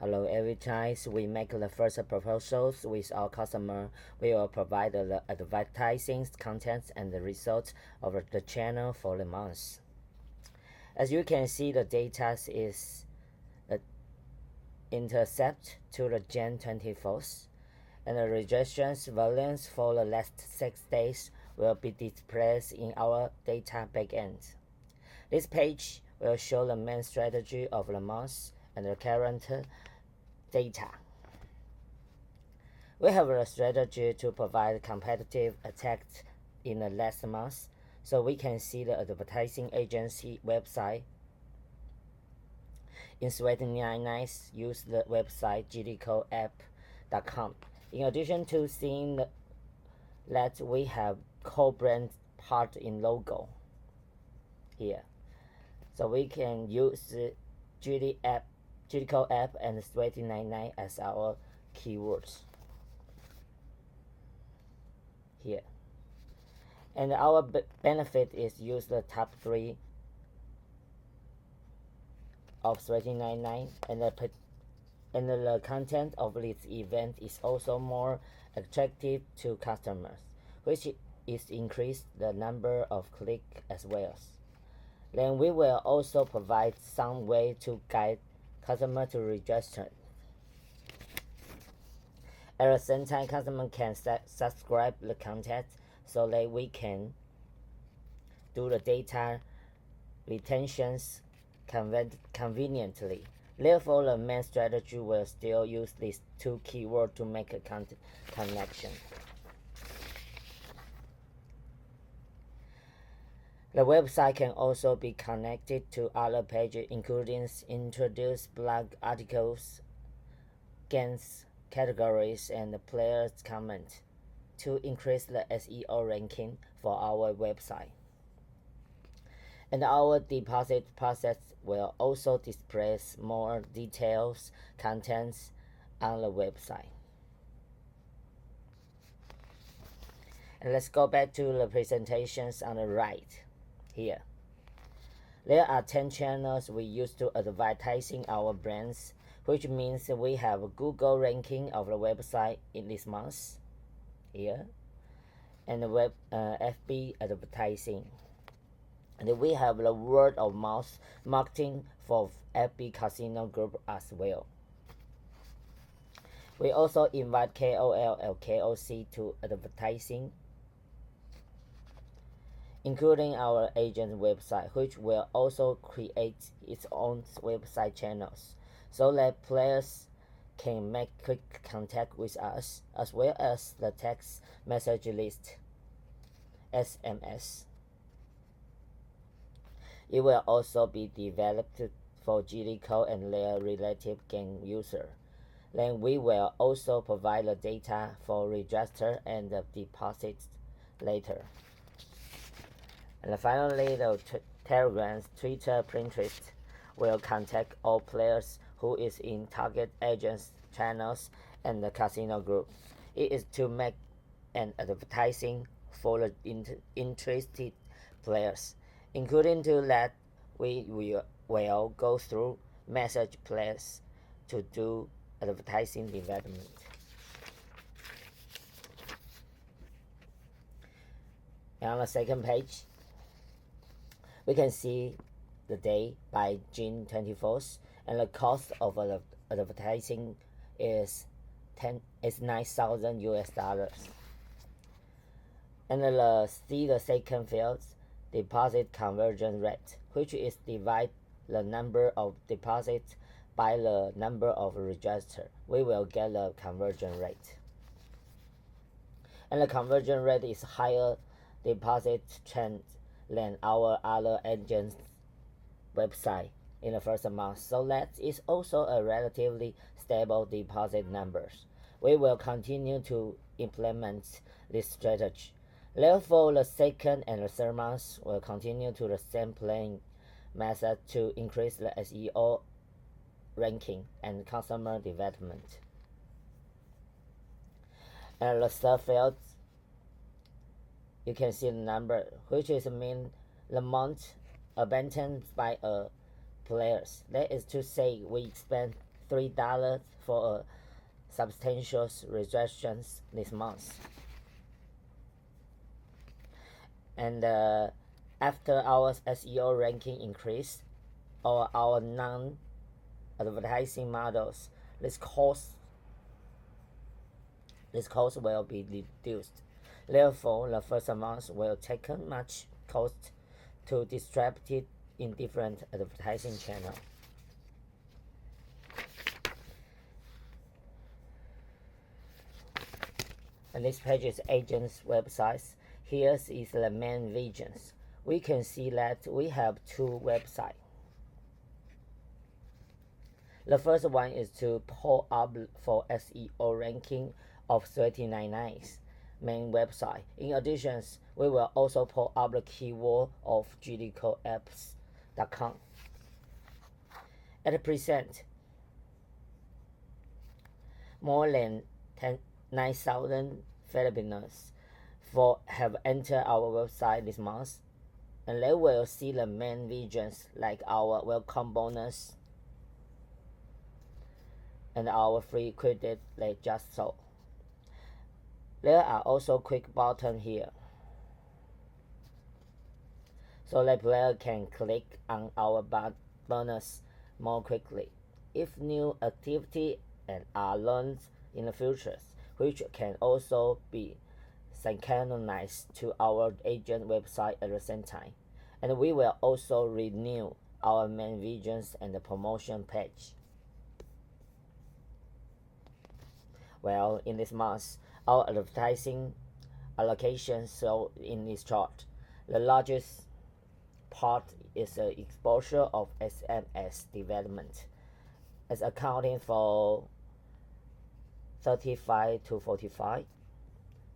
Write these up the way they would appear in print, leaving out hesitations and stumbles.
Hello, every time we make the first proposals with our customer, we will provide the advertising content and the results of the channel for the month. As you can see, the data is intercept to the Jan 24th, and the registrations volumes for the last 6 days will be displayed in our data backend. This page will show the main strategy of the month and the current data. We have a strategy to provide competitive attack in the last month, so we can see the advertising agency website. In SW-2024, use the website gdcoapp.com. In addition to seeing that we have co-brand part in logo here, so we can use GDCO app and SW-2024 as our keywords here. And our benefit is use the top 3 of SW-2024, and the content of this event is also more attractive to customers, which is increase the number of clicks as well. Then we will also provide some way to guide customer to register. At the same time, customer can subscribe the content so that we can do the data retentions conveniently. Therefore, the main strategy will still use these 2 keywords to make a connection. The website can also be connected to other pages, including introduce blog articles, games, categories, and players' comments to increase the SEO ranking for our website. And our deposit process will also display more details, contents on the website. And let's go back to the presentations on the right here. There are 10 channels we use to advertising our brands, which means we have a Google ranking of the website in this month here, and the web FB advertising. And we have the word of mouth marketing for FB Casino Group as well. We also invite KOL and KOC to advertising, including our agent website, which will also create its own website channels, so that players can make quick contact with us, as well as the text message list, SMS. It will also be developed for GDCO and their relative game user. Then we will also provide the data for register and the deposits later. And finally, the Telegram, Twitter, Pinterest will contact all players who is in target agents channels and the casino group. It is to make an advertising for the interested players, including to that we will go through message players to do advertising development. And on the second page, we can see the day by June 24th, and the cost of advertising is $9,000 US. And see the second field, deposit conversion rate, which is divide the number of deposits by the number of register. We will get the conversion rate. And the conversion rate is higher deposit trend than our other agents' website in the first month, so that is also a relatively stable deposit numbers. We will continue to implement this strategy. Therefore, the second and the third month will continue to the same playing method to increase the SEO ranking and customer development. And the third field, you can see the number, which is mean the amount abandoned by players. That is to say, we spend $3 for a substantial reduction this month. And after our SEO ranking increase, or our non-advertising models, this cost will be reduced. Therefore, the first month will take much cost to distribute it in different advertising channels. And this page is agents' websites. Here is the main regions. We can see that we have two websites. The first one is to pull up for SEO ranking of 3099's main website. In addition, we will also pull up the keyword of gdcoapps.com. At present, more than 9,000 Filipinos have entered our website this month, and they will see the main regions like our welcome bonus and our free credit they just saw. There are also quick buttons here, so the player can click on our bonus more quickly. If new activity and are learned in the future, which can also be synchronized to our agent website at the same time. And we will also renew our main regions and the promotion page. Well, in this month, our advertising allocation shown in this chart. The largest part is the exposure of SMS development, as accounting for 35 to 45,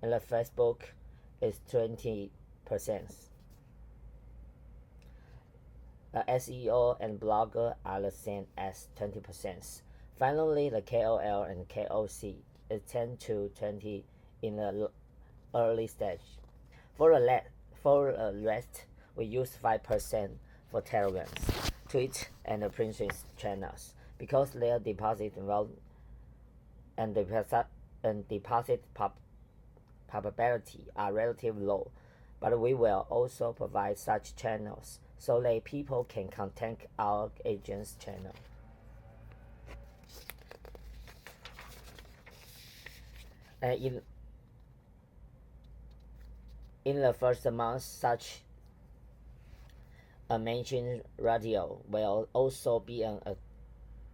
and the Facebook is 20%. The SEO and blogger are the same as 20%. Finally, the KOL and KOC is 10 to 20 in the early stage. For the rest, we use 5% for Telegram, Twitch, and the Pinterest channels because their deposit probability are relatively low. But we will also provide such channels so that people can contact our agent's channel. And in the first month, such a mentioned radio will also be an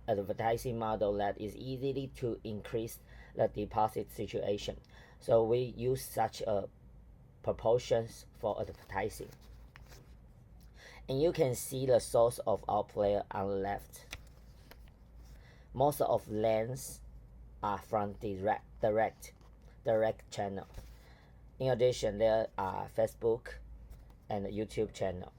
advertising model that is easy to increase the deposit situation. So we use such a proportions for advertising. And you can see the source of our player on the left. Most of lands are from direct channel. In addition, there are Facebook and YouTube channel.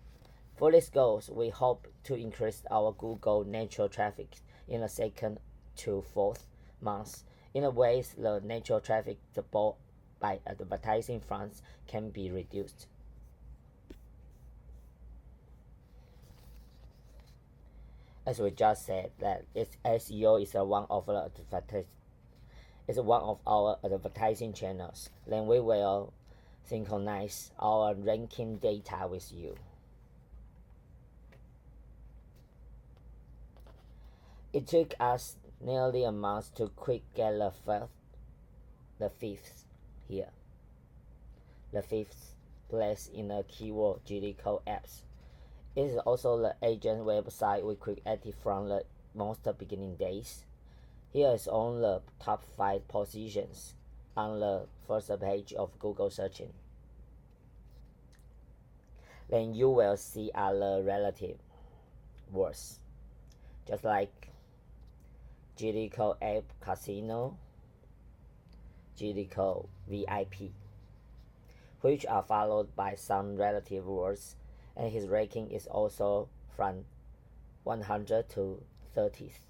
For this goals, we hope to increase our Google natural traffic in the second to fourth months in a ways the natural traffic bought by advertising funds can be reduced. As we just said, that SEO is one of our advertising channels. Then we will synchronize our ranking data with you. It took us nearly a month to quick get the fifth place in the keyword GDCO apps. It is also the agent website we created from the most beginning days. Here is on the top 5 positions on the first page of Google searching. Then you will see other relative words, just like GDCO App Casino, GDCO VIP, which are followed by some relative words, and his ranking is also from 100 to 30th.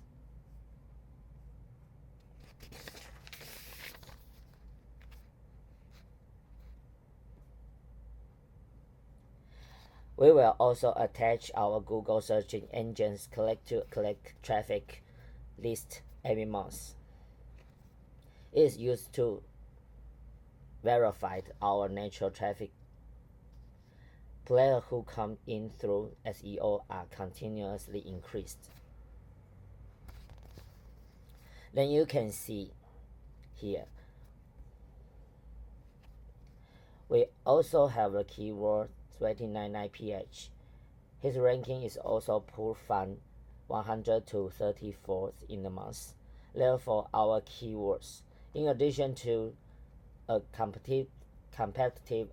We will also attach our Google searching engines collect traffic list every month. It is used to verify our natural traffic. Players who come in through SEO are continuously increased. Then you can see here. We also have the keyword 2024. His ranking is also pulled from 100 to 34th in the month. Therefore, our keywords, in addition to a competitive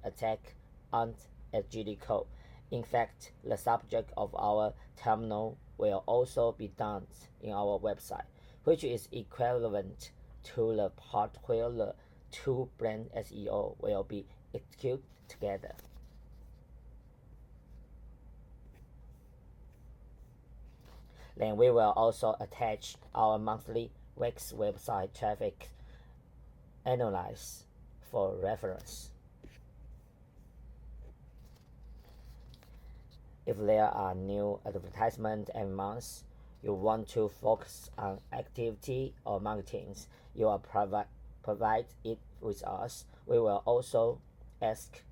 attack on GD code, in fact, the subject of our terminal will also be done in our website, which is equivalent to the part where the two brand SEO will be executed together. Then we will also attach our monthly Wix website traffic analysis for reference. If there are new advertisements every month, you want to focus on activity or marketing, you will provide it with us. We will also ask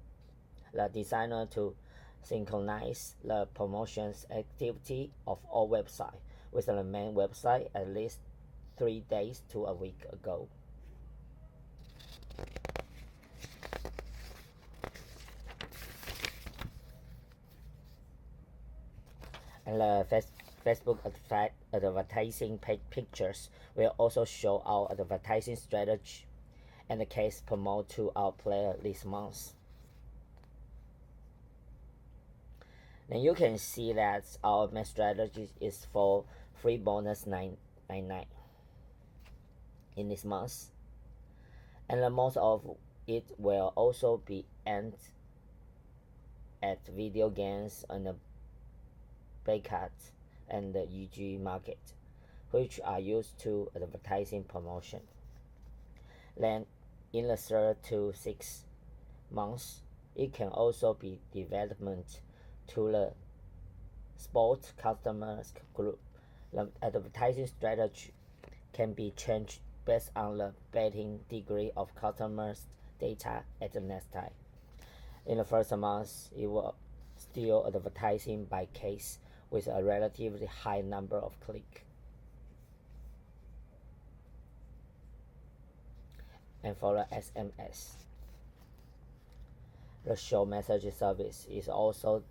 the designer to synchronize the promotions activity of all websites with the main website at least 3 days to a week ago. And the Facebook advertising pictures will also show our advertising strategy and the case promote to our player this month. Then you can see that our main strategy is for free bonus 999 in this month, and the most of it will also be aimed at video games and the Baycat and the EG market, which are used to advertising promotion. Then in the 3rd to 6th months, it can also be development to the sports customers group. The advertising strategy can be changed based on the betting degree of customers' data at the next time. In the first month, it will still advertising by case with a relatively high number of clicks. And for the SMS, the show message service is also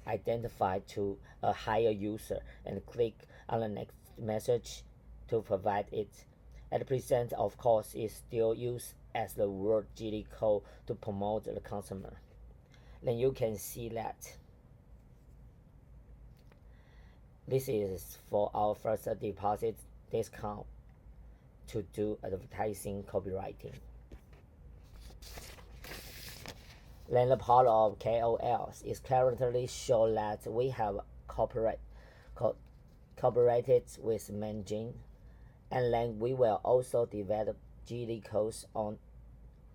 identified to a higher user and click on the next message to provide it. At present, of course, it still used as the word GD code to promote the customer. Then you can see that this is for our first deposit discount to do advertising copywriting. Then the part of KOLs is currently show that we have cooperated with Manjin, and then we will also develop GD codes on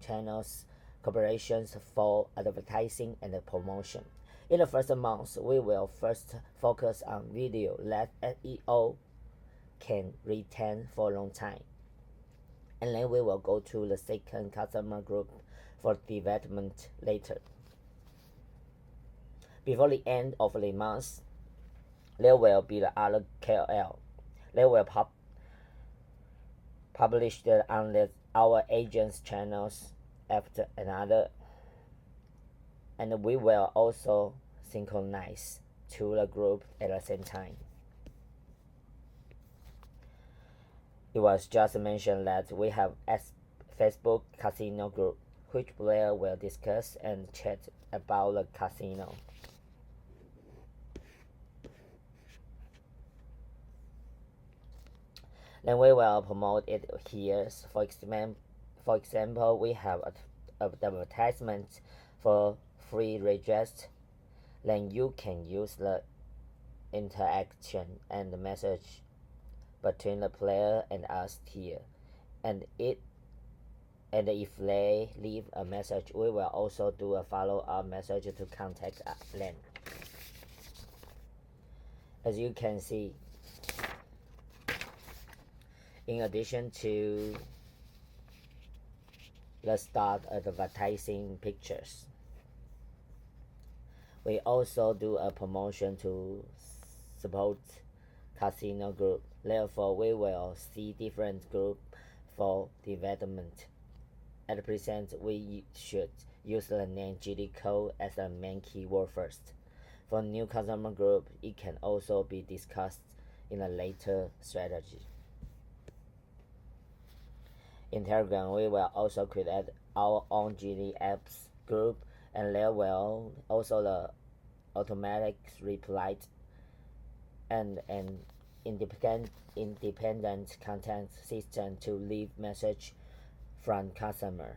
channels cooperations for advertising and promotion. In the first month, we will first focus on video that SEO can retain for a long time, and then we will go to the second customer group for development later. Before the end of the month, there will be the other KOL. They will publish on our agents' channels after another, and we will also synchronize to the group at the same time. It was just mentioned that we have a Facebook casino group, which player will discuss and chat about the casino. Then we will promote it here. For example, we have advertisements for free request. Then you can use the interaction and the message between the player and us here, and if they leave a message, we will also do a follow-up message to contact them. As you can see, In addition to the start advertising pictures, we also do a promotion to support casino group. Therefore, we will see different group for development. At present, we should use the name GD code as the main keyword first. For new customer group, it can also be discussed in a later strategy. In Telegram, we will also create our own GD apps group, and there will also the automatic reply and an independent content system to leave message from customer.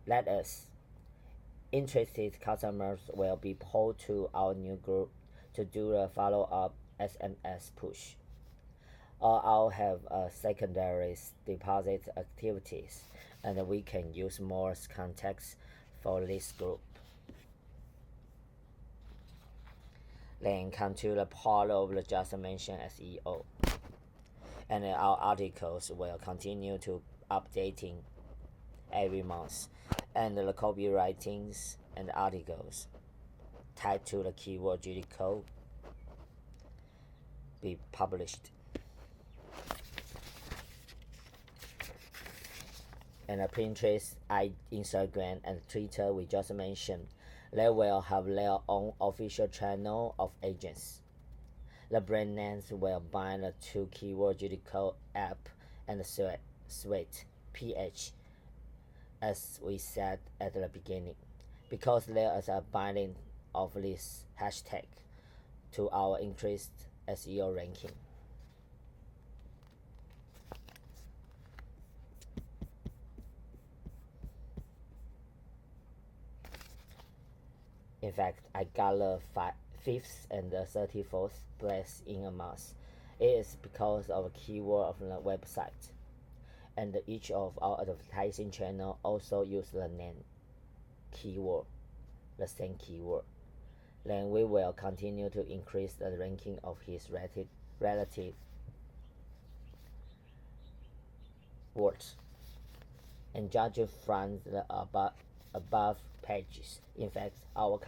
Let us interested customers will be pulled to our new group to do a follow-up SMS push. Or I'll have secondary deposit activities, and we can use more context for this group. Then come to the part of the just mentioned SEO. And our articles will continue to updating every month, and the copywritings and articles tied to the keyword GD code be published. And Pinterest, Instagram, and Twitter we just mentioned, they will have their own official channel of agents. The brand names will bind the two keyword GD code app and suite PH, as we said at the beginning, because there is a binding of this hashtag to our increased SEO ranking. In fact, I got the 5th and the 34th place in a month. It is because of a keyword of the website, and each of our advertising channel also use the name keyword, the same keyword. Then we will continue to increase the ranking of his relative words. And judging from the above pages, in fact, our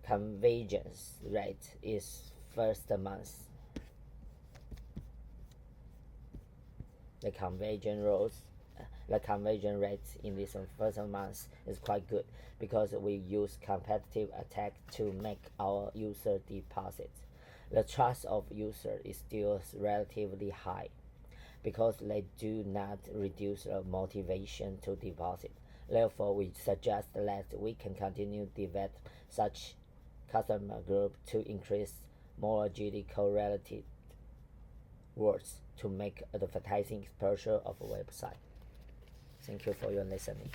convergence rate is first month. The conversion rate in this first month is quite good because we use competitive attack to make our user deposit. The trust of user is still relatively high because they do not reduce the motivation to deposit. Therefore, we suggest that we can continue to develop such customer group to increase more GD code relative words to make advertising exposure of a website. Thank you for your listening.